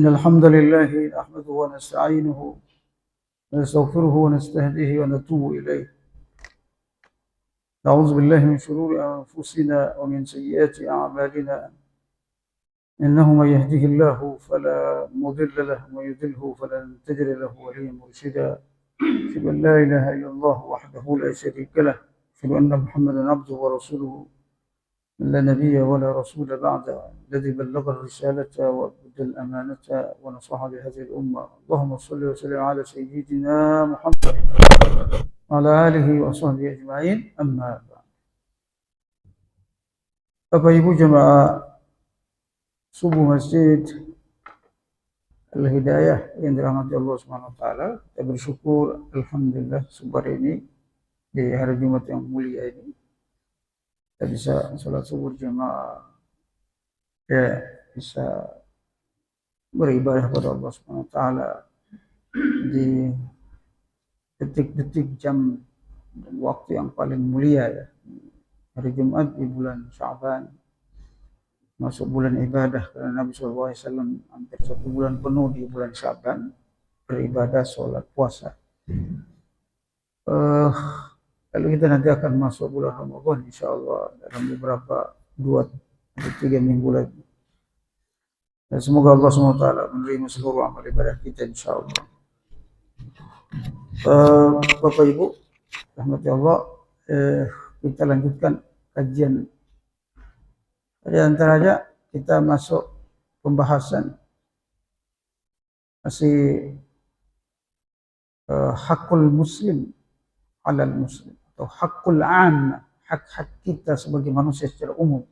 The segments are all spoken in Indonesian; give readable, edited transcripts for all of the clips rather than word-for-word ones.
إن الحمد لله نحمده ونستعينه ونستغفره ونستهديه ونتوب إليه. نعوذ بالله من شرور أنفسنا ومن سيئات أعمالنا. إنه من يهده الله فلا مضل له ومن يضلله فلن تجد له وليا مرشدا. أشهد أن لا إله إلا الله وحده لا شريك له. أشهد أن محمدا عبده ورسوله لا نبي ولا رسول بعد الذي بلغ الرسالة وأدى الأمانة ونصح بهذه الأمة. اللهم صل وسلم على سيدنا محمد وعلى آله وصحبه أجمعين. أما بعد. Bapak Ibu jemaah subuh Masjid Al-Hidayah yang dirahmati Allah Subhanahu wa taala, kita bersyukur alhamdulillah subuh ini di hari Jumat yang mulia ini kita bisa sholat subuh jemaah, ya bisa beribadah kepada Allah Subhanahu wa taala di detik-detik jam dan waktu yang paling mulia, ya. Hari Jumat di bulan Sya'ban, masuk bulan ibadah, karena Nabi SAW hampir 1 bulan penuh di bulan Sya'ban beribadah, sholat, puasa. Lalu kita nanti akan masuk bulan Ramadan insyaallah dalam beberapa 2-3 minggu lagi. Dan semoga Allah SWT menerima seluruh amal ibadah kita insyaallah. Bapak Ibu rahmati Allah, kita lanjutkan kajian. Di antaranya kita masuk pembahasan masih hakul muslim alal muslim, atau hakul am, hak-hak kita sebagai manusia secara umum,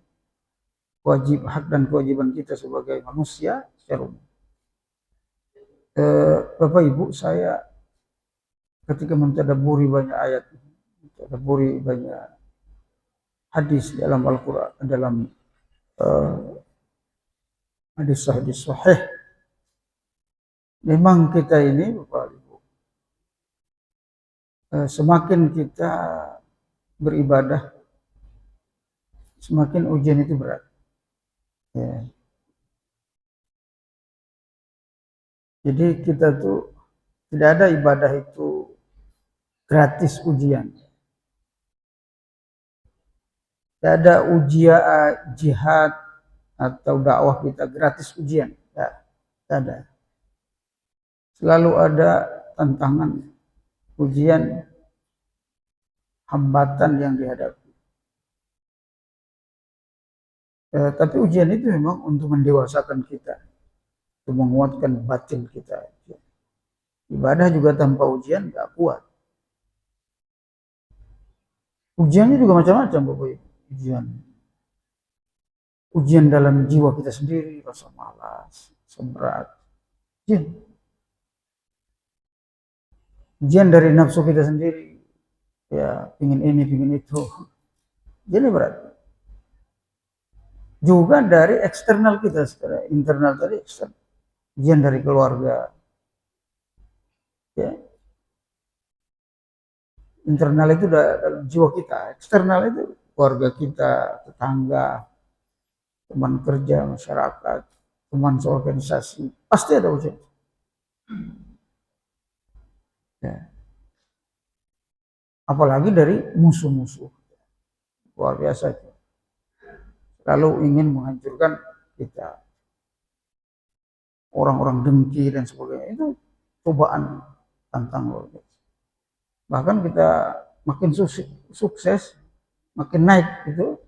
hak dan kewajiban kita sebagai manusia secara umum. Bapak Ibu, saya ketika mentadabburi banyak ayat, mentadabburi banyak hadis dalam Al-Quran, dalam hadis-hadis sahih, memang kita ini Bapak Ibu, semakin kita beribadah, semakin ujian itu berat, ya. Jadi kita tuh tidak ada ibadah itu gratis ujian. Tidak ada ujian jihad atau dakwah kita gratis ujian. Tidak ada. Selalu ada tantangan, ujian, hambatan yang dihadapi. Tapi ujian itu memang untuk mendewasakan kita, untuk menguatkan batin kita. Ibadah juga tanpa ujian gak kuat. Ujiannya juga macam-macam Bapak Ibu. Ujian dalam jiwa kita sendiri, rasa malas, seberat. Ujian dari nafsu kita sendiri, ya pingin ini, pingin itu. Jadi berat. Juga dari eksternal kita, secara internal tadi eksternal. Ujian dari keluarga, ya. Internal itu dalam jiwa kita, eksternal itu keluarga kita, tetangga, teman kerja, masyarakat, teman seorganisasi, pasti ada ujian. Ya. Apalagi dari musuh-musuh, luar biasa itu. Lalu ingin menghancurkan kita, orang-orang dengki dan sebagainya, itu cobaan, tantang luar biasa. Bahkan kita makin sukses, makin naik itu,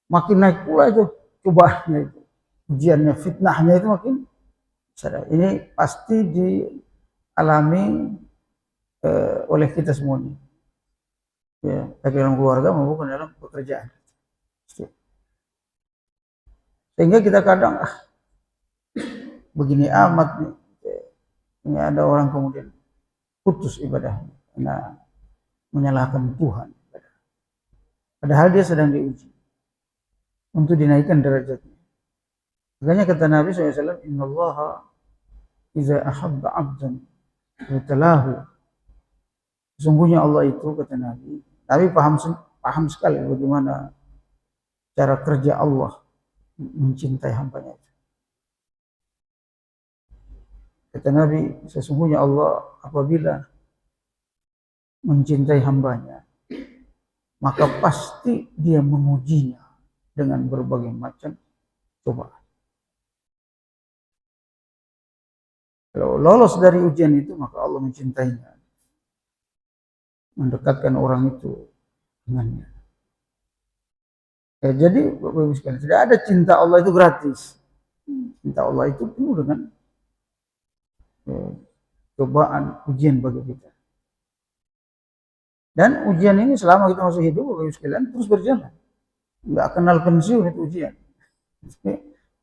makin naik pula itu cobaannya, itu ujiannya, fitnahnya itu makin besar. Ini pasti dialami oleh kita semuanya, ya, baik dalam keluarga maupun dalam pekerjaan. Sehingga kita kadang begini amat nih, ini ada orang kemudian putus ibadahnya karena menyalahkan Tuhan, padahal dia sedang diuji untuk dinaikkan derajatnya. Makanya kata Nabi SAW, innallaha iza ahabba abdan ibtalahu. Sesungguhnya Allah itu, kata Nabi paham sekali bagaimana cara kerja Allah mencintai hambanya. Kata Nabi, sesungguhnya Allah apabila mencintai hambanya, maka pasti dia mengujinya dengan berbagai macam cobaan. Kalau lolos dari ujian itu, maka Allah mencintainya, mendekatkan orang itu dengannya. Jadi Bapak Ibu sekalian, tidak ada cinta Allah itu gratis. Cinta Allah itu penuh dengan cobaan, ujian bagi kita. Dan ujian ini selama kita masih hidup, Bapak Ibu sekalian, terus berjalan. Nggak kenal pensiun itu ujian.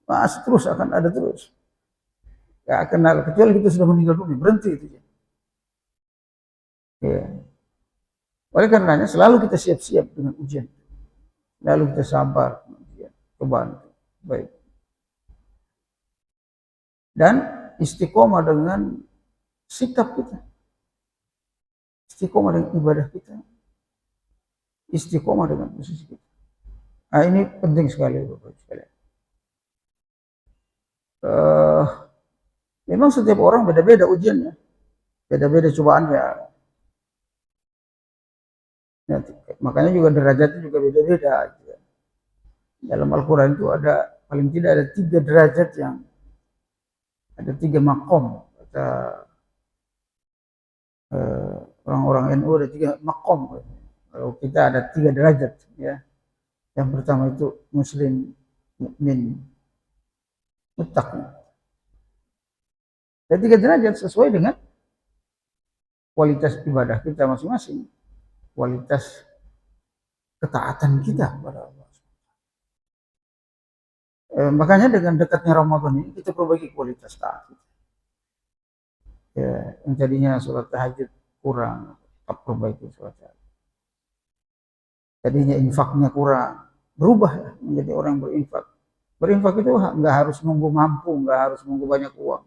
Masih terus akan ada terus. Nggak kenal, kecuali kita sudah meninggal dunia, berhenti itu. Ya. Oleh karenanya selalu kita siap-siap dengan ujian. Lalu kita sabar dengan ujian, cobaan. Baik. Dan istiqomah dengan sikap kita. Istiqomah dengan ibadah kita. Istiqomah dengan posisi kita. Nah, ini penting sekali Bapak sekalian. Memang setiap orang beda-beda ujiannya. Beda-beda cobaannya. Ya, makanya juga derajatnya juga beda-beda. Dalam Al-Quran itu ada, paling tidak ada 3 derajat yang, ada 3 makom. Kata orang-orang NU ada 3 makom. Kalau kita ada 3 derajat. Ya. Yang pertama itu muslim, mukmin, muttaqi. Ada 3 derajat sesuai dengan kualitas ibadah kita masing-masing, kualitas ketaatan kita kepada Allah. Makanya dengan dekatnya Ramadan ini kita perbaiki kualitas taat. Ya, yang tadinya sholat tahajud kurang, tetap perbaiki sholat tahajud. Tadinya infaknya kurang, berubah ya, menjadi orang berinfak. Berinfak itu nggak harus nunggu mampu, nggak harus nunggu banyak uang,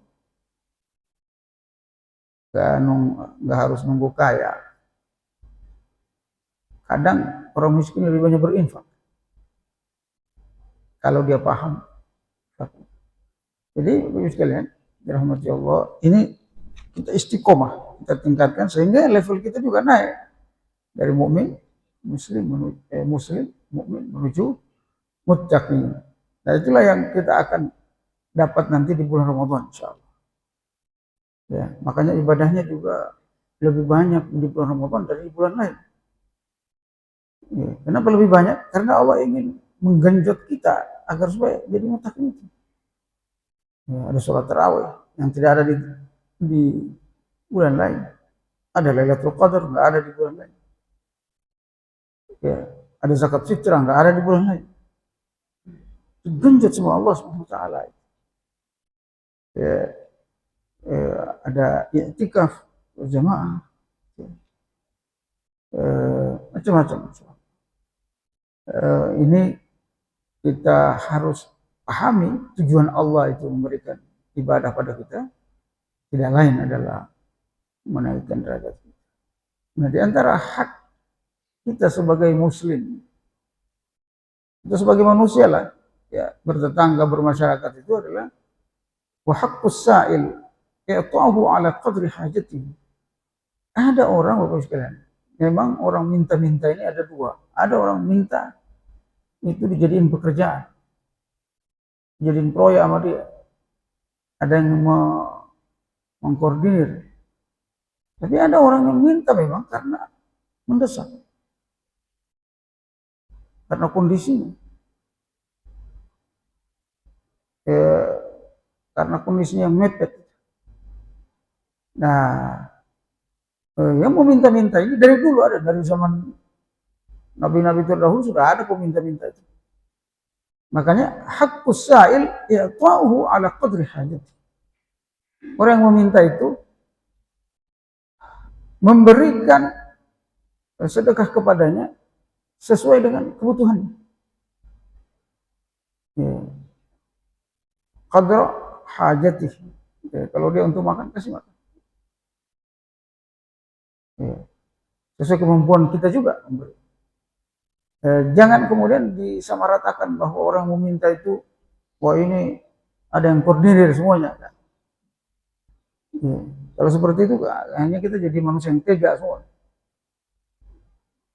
nggak harus nunggu kaya. Kadang orang miskin lebih banyak berinfak kalau dia paham. Jadi Bapak sekalian, dirahmati Allah, ini kita istiqomah, kita tingkatkan sehingga level kita juga naik dari mukmin, muslim, mukmin menuju muttaqi. Nah, itulah yang kita akan dapat nanti di bulan Ramadan, insyaallah. Ya, makanya ibadahnya juga lebih banyak di bulan Ramadan dari bulan lain. Ya, kenapa lebih banyak? Karena Allah ingin menggenjot kita agar supaya jadi muttaqi. Ya, ada sholat tarawih yang tidak ada di bulan lain. Ada Lailatul Qadar, nggak ada di bulan lain. Ya, ada zakat fitrah, nggak ada di bulan lain. Genjot semua Allah Subhanahu wa taala. Ya, ada i'tikaf berjamaah. Macam-macam. Ini kita harus pahami tujuan Allah itu memberikan ibadah pada kita tidak lain adalah menaikkan derajat kita. Nah, di antara hak kita sebagai muslim, kita sebagai manusia lah, ya, bertetangga, bermasyarakat itu adalah wa haqqus sa'il i'ta'uhu ala qadri hajatihi. Ada orang Bapak sekalian, memang orang minta-minta ini ada 2. Ada orang minta itu dijadiin pekerjaan, dijadiin proyek sama dia. Ada yang mengkoordinir. Tapi ada orang yang minta memang karena mendesak, karena kondisinya. Karena kondisinya mepet. Nah, yang mau minta-minta ini dari dulu ada, dari zaman Nabi-Nabi terdahulu sudah ada peminta-minta itu. Makanya haqqus sa'il i'ta'uhu ala qadri hajat. Orang yang meminta itu memberikan sedekah kepadanya sesuai dengan kebutuhannya. Ya. Qadra hajatih. Ya, kalau dia untuk makan, kasih makan. Ya. Sesuai kemampuan kita juga memberi. Jangan kemudian disamaratakan bahwa orang meminta itu, wah ini ada yang koordinir semuanya. Ya. Kalau seperti itu hanya kita jadi manusia yang tega semua.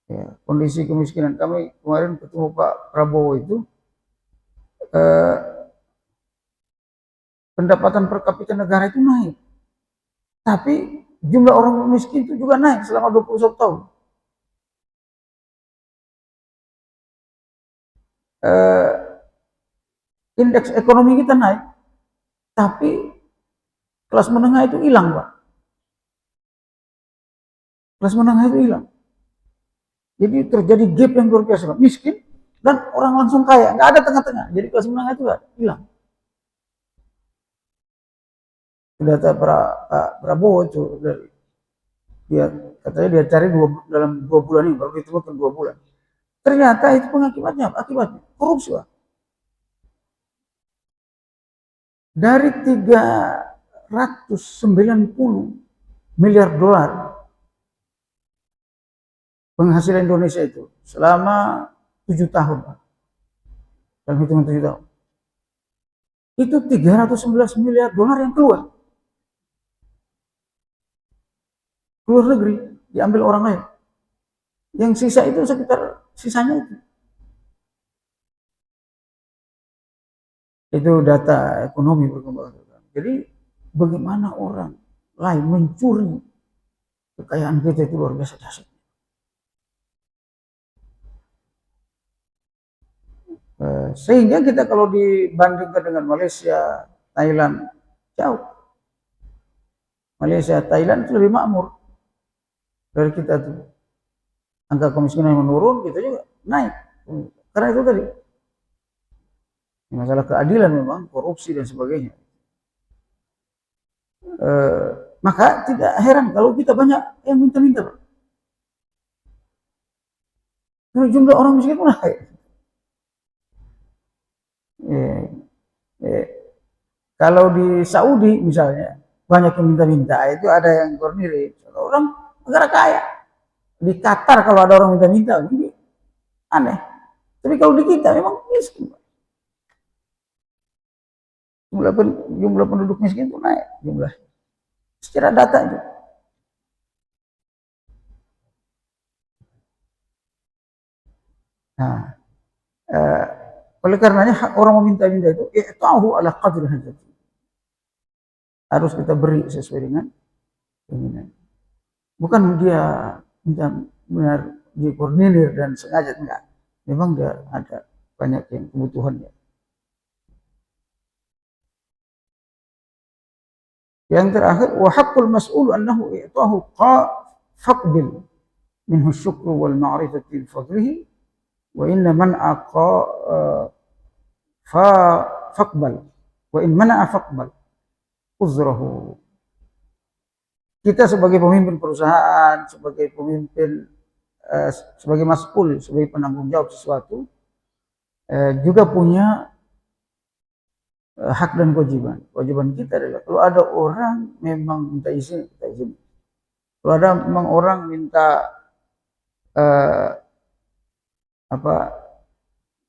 Ya. Kondisi kemiskinan kami kemarin ketemu Pak Prabowo itu, eh, pendapatan per kapita negara itu naik, tapi jumlah orang miskin itu juga naik selama 21 tahun. Eh, Indeks ekonomi kita naik, tapi kelas menengah itu hilang, Pak. Kelas menengah itu hilang. Jadi terjadi gap yang luar biasa, Pak. Miskin dan orang langsung kaya, nggak ada tengah-tengah. Jadi kelas menengah itu hilang. Data Pak Prabowo itu dia katanya dia cari dalam 2 bulan ini baru ditemukan 2 bulan. Ternyata itu pengakibatnya, akibatnya korupsi, Pak. Dari 390 miliar dolar penghasilan Indonesia itu selama 7 tahun, Pak. Dalam hitungan 7 tahun. Itu 311 miliar dolar yang keluar negeri, diambil orang lain. Yang sisa itu sekitar sisanya itu. Itu data ekonomi perkembangan. Jadi bagaimana orang lain mencuri kekayaan kita itu luar biasa dahsyat. Sehingga kita kalau dibandingkan dengan Malaysia, Thailand, jauh. Malaysia, Thailand itu lebih makmur dari kita tuh. Angka kemiskinan menurun, kita juga naik. Karena itu tadi, masalah keadilan memang, korupsi dan sebagainya. Maka tidak heran kalau kita banyak yang minta-minta. Karena jumlah orang miskin pun naik. Kalau di Saudi misalnya, banyak yang minta-minta, itu ada yang koordinir. Orang negara kaya. Di Qatar kalau ada orang minta-minta, ini aneh. Tapi kalau di kita memang miskin. Jumlah penduduk miskin itu naik jumlah. Secara data itu. Nah, oleh karenanya hak orang meminta-minta itu tahu ala qadri hajati. Harus kita beri sesuai dengan keinginan. Bukan dia minta benar dikoordinir dan sengaja, enggak. Memang dia ada banyak yang kebutuhannya. Yang terakhir, wa haqqul mas'ul annahu i'tahu faqbil minhu syukru wal ma'rifati fadlihi wa inna man'a faqbal wa in mana'a faqbal uzrahu. Kita sebagai pemimpin perusahaan, sebagai pemimpin, sebagai mas'ul, sebagai penanggung jawab sesuatu, juga punya hak dan kewajiban. Kewajiban kita adalah kalau ada orang memang minta izin, kita izin. Kalau ada memang orang minta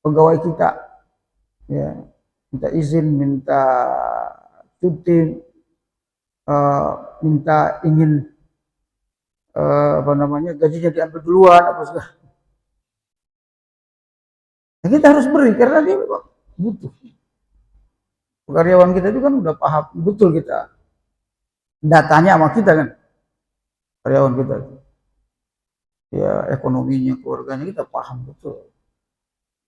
pegawai kita, ya, minta izin, minta cuti, minta ingin gajinya diambil duluan apa segala. Nah, kita harus beri karena dia memang butuh. Karyawan kita itu kan udah paham betul kita datanya sama kita kan, karyawan kita ya ekonominya, keluarganya kita paham betul.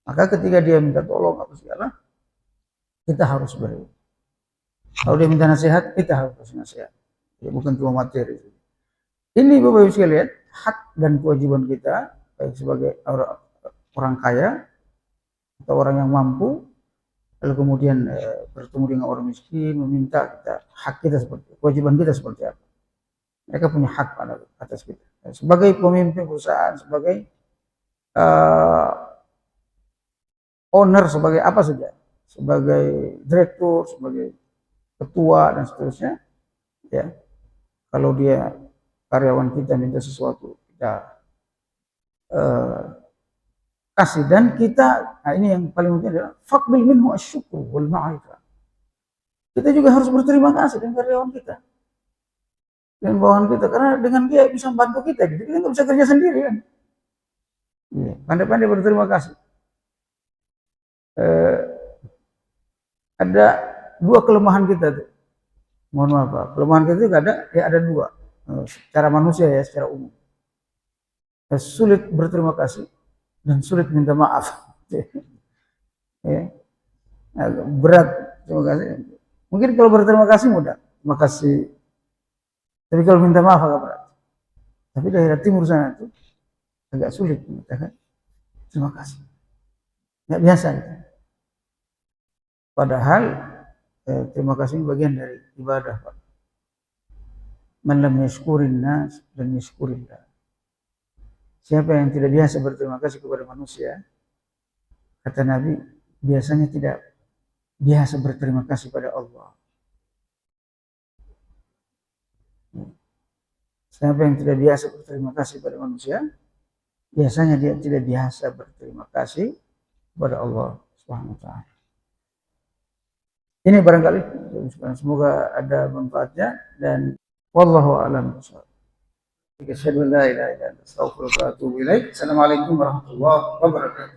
Maka ketika dia minta tolong apa segala, kita harus beri. Kalau dia minta nasihat, kita harus kasih nasihat. Ya, bukan cuma materi. Ini Bapak Ibu sekalian, hak dan kewajiban kita baik sebagai orang kaya atau orang yang mampu, lalu kemudian bertemu dengan orang miskin, meminta kita, hak kita seperti, kewajiban kita seperti apa. Mereka punya hak pada atas kita. Sebagai pemimpin perusahaan, sebagai owner, sebagai apa saja, sebagai direktur, sebagai ketua dan seterusnya, ya. Kalau dia karyawan kita minta sesuatu, kita kasih, dan kita, nah ini yang paling penting adalah faqbil minhu asyukru wal ma'rifah. Kita juga harus berterima kasih dengan karyawan kita. dengan bawahan kita, karena dengan dia bisa membantu kita, gitu. Kita nggak bisa kerja sendiri kan. Ya, pandai-pandai berterima kasih. Ada dua kelemahan kita tuh. Mohon maaf Pak. Kelemahan kita itu ada dua. Secara manusia ya, secara umum. Sulit berterima kasih dan sulit minta maaf. Ya. Berat terima kasih. Mungkin kalau berterima kasih mudah, terima kasih. Tapi kalau minta maaf agak berat. Tapi daerah timur sana itu agak sulit mengatakan terima kasih. Nggak biasa gitu. Padahal terima kasih bagian dari ibadah Pak. Man lam yashkurin nas dan yashkurillah. Siapa yang tidak biasa berterima kasih kepada manusia, kata Nabi, biasanya tidak biasa berterima kasih pada Allah. Siapa yang tidak biasa berterima kasih pada manusia, biasanya dia tidak biasa berterima kasih kepada Allah Subhanahu wa taala. Ini barangkali semoga ada manfaatnya dan wallahu a'lam bishawab. Asyhadu an la ilaha illa anta astaghfiruka wa atubu ilaik. Assalamualaikum warahmatullahi wabarakatuh.